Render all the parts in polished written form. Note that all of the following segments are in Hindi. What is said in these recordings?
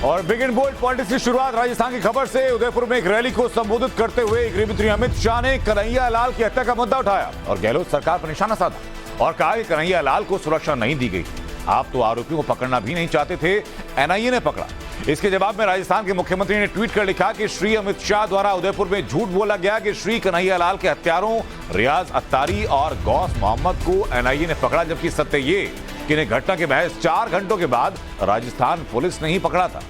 और बिग एंड बोल्ड पॉलिटिक्स की शुरुआत राजस्थान की खबर से। उदयपुर में एक रैली को संबोधित करते हुए गृह मंत्री अमित शाह ने कन्हैया लाल की हत्या का मुद्दा उठाया और गहलोत सरकार पर निशाना साधा और कहा कि कन्हैया लाल को सुरक्षा नहीं दी गई। आप तो आरोपियों को पकड़ना भी नहीं चाहते थे, एनआईए ने पकड़ा। इसके जवाब में राजस्थान के मुख्यमंत्री ने ट्वीट कर लिखा कि श्री अमित शाह द्वारा उदयपुर में झूठ बोला गया कि श्री कन्हैया लाल के हत्यारों रियाज अत्तारी और गौस मोहम्मद को एनआईए ने पकड़ा, जबकि सत्य ये कि इन्हें घटना के महज 4 घंटों के बाद राजस्थान पुलिस ने ही पकड़ा था।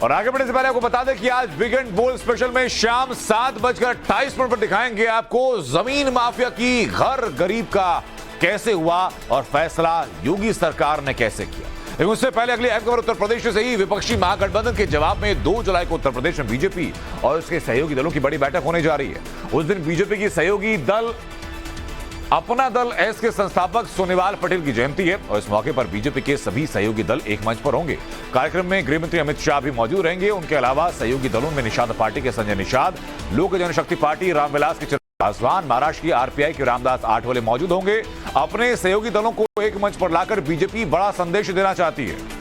और आगे बढ़ने से पहले आपको बता दें कि आज बिग एंड बोल्ड स्पेशल में शाम 7:28 पर दिखाएंगे आपको जमीन माफिया की घर गरीब का कैसे हुआ और फैसला योगी सरकार ने कैसे किया। लेकिन उससे पहले अगली अहम खबर उत्तर प्रदेश से ही। विपक्षी महागठबंधन के जवाब में 2 जुलाई को उत्तर प्रदेश में बीजेपी और उसके सहयोगी दलों की बड़ी बैठक होने जा रही है। उस दिन बीजेपी की सहयोगी दल अपना दल एस के संस्थापक सोनेवाल पटेल की जयंती है और इस मौके पर बीजेपी के सभी सहयोगी दल एक मंच पर होंगे। कार्यक्रम में गृह मंत्री अमित शाह भी मौजूद रहेंगे। उनके अलावा सहयोगी दलों में निषाद पार्टी के संजय निषाद, लोक जनशक्ति पार्टी रामविलास के पासवान, महाराष्ट्र की आरपीआई के रामदास आठवले मौजूद होंगे। अपने सहयोगी दलों को एक मंच पर लाकर बीजेपी बड़ा संदेश देना चाहती है।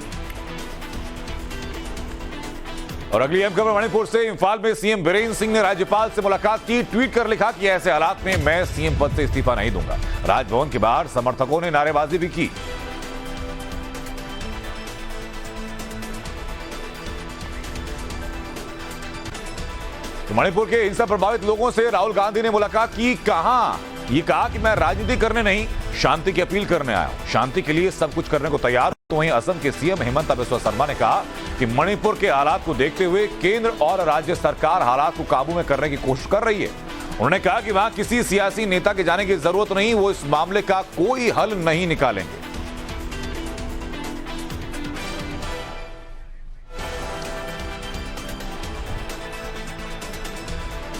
और अगली अहम खबर मणिपुर से। इंफाल में सीएम बीरेन सिंह ने राज्यपाल से मुलाकात की। ट्वीट कर लिखा कि ऐसे हालात में मैं सीएम पद से इस्तीफा नहीं दूंगा। राजभवन के बाहर समर्थकों ने नारेबाजी भी की। तो मणिपुर के हिंसा प्रभावित लोगों से राहुल गांधी ने मुलाकात की। कहा कि मैं राजनीति करने नहीं, शांति की अपील करने आया हूं। शांति के लिए सब कुछ करने को तैयार। तो वहीं असम के सीएम हेमंत बिस्वा शर्मा ने कहा कि मणिपुर के हालात को देखते हुए केंद्र और राज्य सरकार हालात को काबू में करने की कोशिश कर रही है। उन्होंने कहा कि वहां किसी सियासी नेता के जाने की जरूरत नहीं, वो इस मामले का कोई हल नहीं निकालेंगे।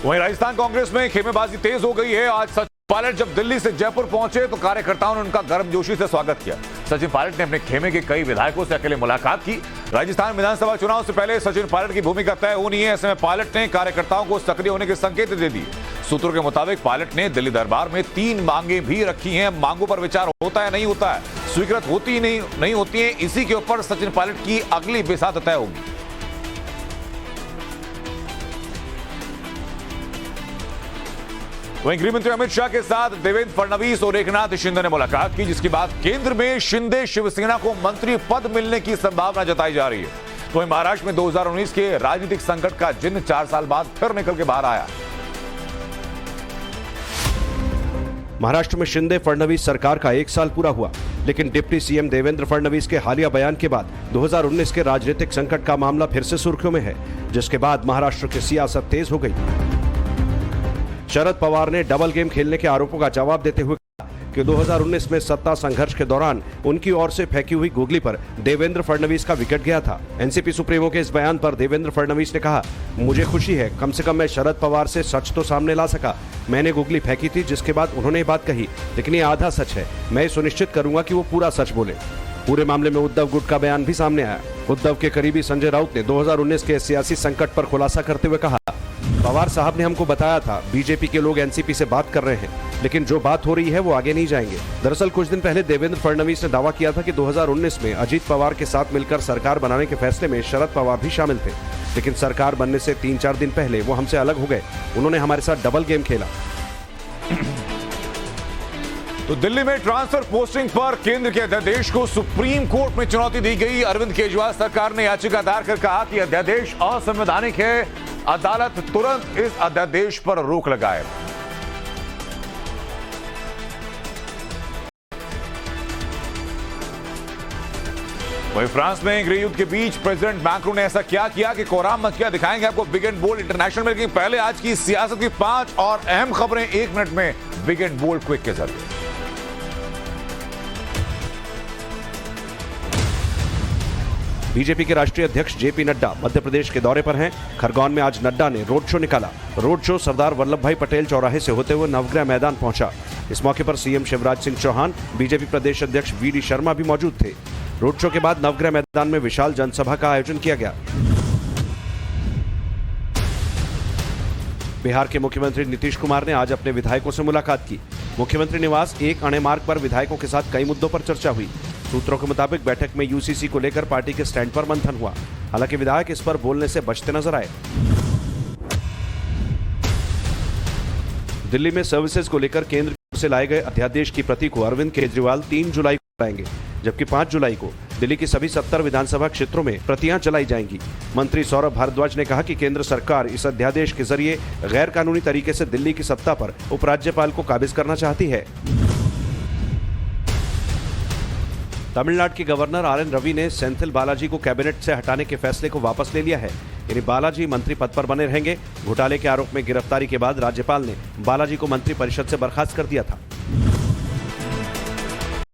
वहीं राजस्थान कांग्रेस में खेमेबाजी तेज हो गई है। आज सचिन पायलट जब दिल्ली से जयपुर पहुंचे तो कार्यकर्ताओं ने उनका गर्मजोशी से स्वागत किया। सचिन पायलट ने अपने खेमे के कई विधायकों से अकेले मुलाकात की। राजस्थान विधानसभा चुनाव से पहले सचिन पायलट की भूमिका तय होनी है। ऐसे में पायलट ने कार्यकर्ताओं को सक्रिय होने के संकेत दे दिए। सूत्रों के मुताबिक पायलट ने दिल्ली दरबार में 3 मांगे भी रखी हैं। मांगों पर विचार होता है नहीं होता है, स्वीकृत होती नहीं होती है, इसी के ऊपर सचिन पायलट की अगली बिसात तय होगी। वहीं गृह मंत्री अमित शाह के साथ देवेंद्र फडणवीस और एकनाथ शिंदे ने मुलाकात की, जिसके बाद केंद्र में शिंदे शिवसेना को मंत्री पद मिलने की संभावना जताई जा रही है। तो वहीं महाराष्ट्र में 2019 के राजनीतिक संकट का जिन्न 4 साल बाद फिर निकल के बाहर आया। महाराष्ट्र में शिंदे फडणवीस सरकार का 1 साल पूरा हुआ, लेकिन डिप्टी सीएम देवेंद्र फडणवीस के हालिया बयान के बाद 2019 के राजनीतिक संकट का मामला फिर से सुर्खियों में है, जिसके बाद महाराष्ट्र की सियासत तेज हो गई। शरद पवार ने डबल गेम खेलने के आरोपों का जवाब देते हुए कहा कि 2019 में सत्ता संघर्ष के दौरान उनकी ओर से फेंकी हुई गुगली पर देवेंद्र फडणवीस का विकेट गया था। एनसीपी सुप्रीमो के इस बयान पर देवेंद्र फडणवीस ने कहा, मुझे खुशी है, कम से कम मैं शरद पवार से सच तो सामने ला सका। मैंने गुगली फेंकी थी, जिसके बाद उन्होंने ये बात कही, लेकिन ये आधा सच है। मैं सुनिश्चित करूंगा कि वो पूरा सच बोले। पूरे मामले में उद्धव गुट का बयान भी सामने आया। उद्धव के करीबी संजय राउत ने 2019 के सियासी संकट पर खुलासा करते हुए कहा, पवार साहब ने हमको बताया था बीजेपी के लोग एनसीपी से बात कर रहे हैं, लेकिन जो बात हो रही है वो आगे नहीं जाएंगे। दरअसल कुछ दिन पहले देवेंद्र फडणवीस ने दावा किया था कि 2019 में अजीत पवार के साथ मिलकर सरकार बनाने के फैसले में शरद पवार भी शामिल थे, लेकिन सरकार बनने से 3-4 दिन पहले वो हमसे अलग हो गए। उन्होंने हमारे साथ डबल गेम खेला। तो दिल्ली में ट्रांसफर पोस्टिंग पर केंद्र के अध्यादेश को सुप्रीम कोर्ट में चुनौती दी गई। अरविंद केजरीवाल सरकार ने याचिका दायर कर कहा कि अध्यादेश असंवैधानिक है, अदालत तुरंत इस अध्यादेश पर रोक लगाए। वहीं फ्रांस में गृह युद्ध के बीच प्रेसिडेंट मैक्रोन ने ऐसा क्या किया कि कोहराम मच गया। दिखाएंगे आपको बिग एंड बोल्ड इंटरनेशनल में। लेकिन पहले आज की सियासत की 5 और अहम खबरें 1 मिनट में बिग एंड बोल्ड क्विक के जरिए। बीजेपी के राष्ट्रीय अध्यक्ष जेपी नड्डा मध्य प्रदेश के दौरे पर हैं। खरगोन में आज नड्डा ने रोड शो निकाला। रोड शो सरदार वल्लभ भाई पटेल चौराहे से होते हुए नवग्रह मैदान पहुंचा। इस मौके पर सीएम शिवराज सिंह चौहान, बीजेपी प्रदेश अध्यक्ष वीडी शर्मा भी मौजूद थे। रोड शो के बाद नवग्रह मैदान में विशाल जनसभा का आयोजन किया गया। बिहार के मुख्यमंत्री नीतीश कुमार ने आज अपने विधायकों से मुलाकात की। मुख्यमंत्री निवास एक अणे मार्ग पर विधायकों के साथ कई मुद्दों पर चर्चा हुई। सूत्रों के मुताबिक बैठक में यूसीसी को लेकर पार्टी के स्टैंड पर मंथन हुआ। हालांकि विधायक इस पर बोलने से बचते नजर आए। दिल्ली में सर्विसेज को लेकर केंद्र से लाए गए अध्यादेश की प्रति को अरविंद केजरीवाल 3 जुलाई को लाएंगे, जबकि 5 जुलाई को दिल्ली की सभी 70 विधानसभा क्षेत्रों में प्रतियां चलाई जाएंगी। मंत्री सौरभ भारद्वाज ने कहा कि केंद्र सरकार इस अध्यादेश के जरिए गैर कानूनी तरीके से दिल्ली की सत्ता पर उपराज्यपाल को काबिज करना चाहती है। तमिलनाडु के गवर्नर RN रवि ने सेंथिल बालाजी को कैबिनेट से हटाने के फैसले को वापस ले लिया है। यानी बालाजी मंत्री पद पर बने रहेंगे। घोटाले के आरोप में गिरफ्तारी के बाद राज्यपाल ने बालाजी को मंत्री परिषद से बर्खास्त कर दिया था।